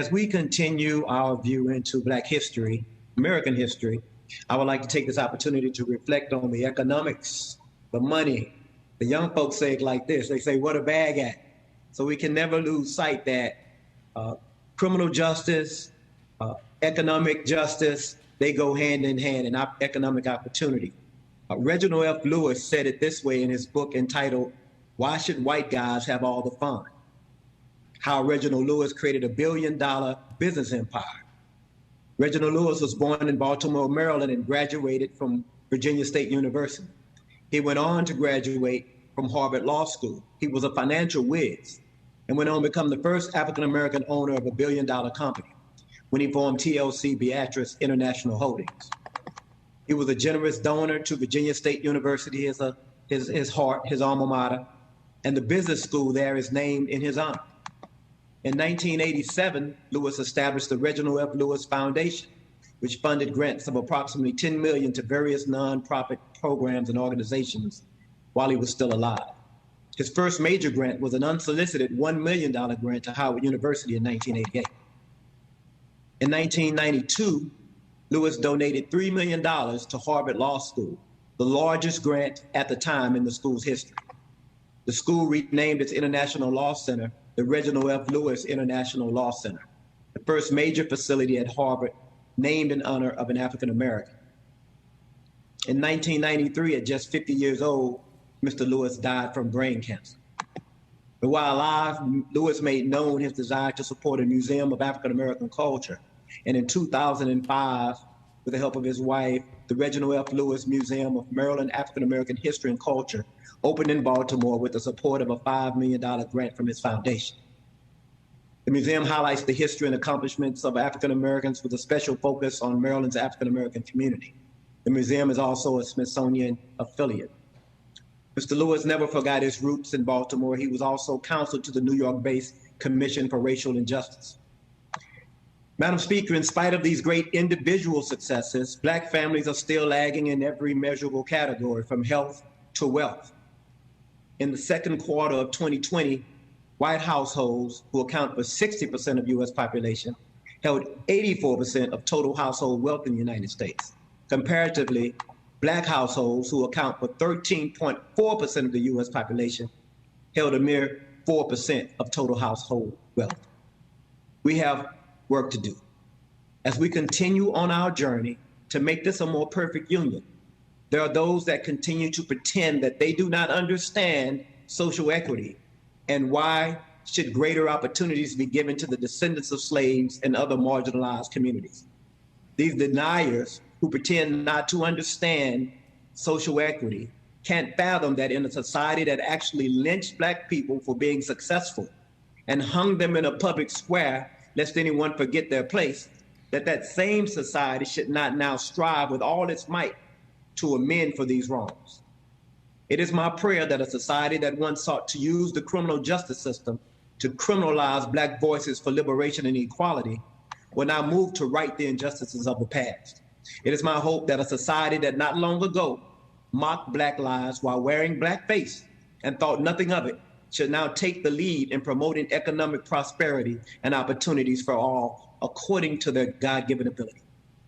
As we continue our view into Black history, American history, I would like to take this opportunity to reflect on the economics, the money. The young folks say it like this. They say, what a bag at? So we can never lose sight that criminal justice, economic justice, they go hand in hand in economic opportunity. Reginald F. Lewis said it this way in his book entitled, Why Should White Guys Have All the Fun? How Reginald Lewis created $1 billion business empire. Reginald Lewis was born in Baltimore, Maryland, and graduated from Virginia State University. He went on to graduate from Harvard Law School. He was a financial whiz and went on to become the first African-American owner of $1 billion company when he formed TLC Beatrice International Holdings. He was a generous donor to Virginia State University as his alma mater, and the business school there is named in his honor. In 1987, Lewis established the Reginald F. Lewis Foundation, which funded grants of approximately $10 million to various nonprofit programs and organizations while he was still alive. His first major grant was an unsolicited $1 million grant to Howard University in 1988. In 1992, Lewis donated $3 million to Harvard Law School, the largest grant at the time in the school's history. The school renamed its International Law Center the Reginald F. Lewis International Law Center, the first major facility at Harvard named in honor of an African American. In 1993, at just 50 years old, Mr. Lewis died from brain cancer. But while alive, Lewis made known his desire to support a museum of African American culture. And in 2005, with the help of his wife, the Reginald F. Lewis Museum of Maryland African American History and Culture opened in Baltimore with the support of a $5 million grant from his foundation. The museum highlights the history and accomplishments of African Americans with a special focus on Maryland's African American community. The museum is also a Smithsonian affiliate. Mr. Lewis never forgot his roots in Baltimore. He was also counsel to the New York-based Commission for Racial Injustice. Madam Speaker, in spite of these great individual successes, Black families are still lagging in every measurable category, from health to wealth. In the second quarter of 2020, white households, who account for 60% of U.S. population, held 84% of total household wealth in the United States. Comparatively, Black households, who account for 13.4% of the U.S. population, held a mere 4% of total household wealth. We have work to do as we continue on our journey to make this a more perfect union. There are those that continue to pretend that they do not understand social equity and why should greater opportunities be given to the descendants of slaves and other marginalized communities. These deniers who pretend not to understand social equity can't fathom that in a society that actually lynched Black people for being successful and hung them in a public square lest anyone forget their place, that same society should not now strive with all its might to amend for these wrongs. It is my prayer that a society that once sought to use the criminal justice system to criminalize Black voices for liberation and equality will now move to right the injustices of the past. It is my hope that a society that not long ago mocked Black lives while wearing blackface and thought nothing of it should now take the lead in promoting economic prosperity and opportunities for all according to their God-given ability.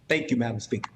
Thank you, Madam Speaker.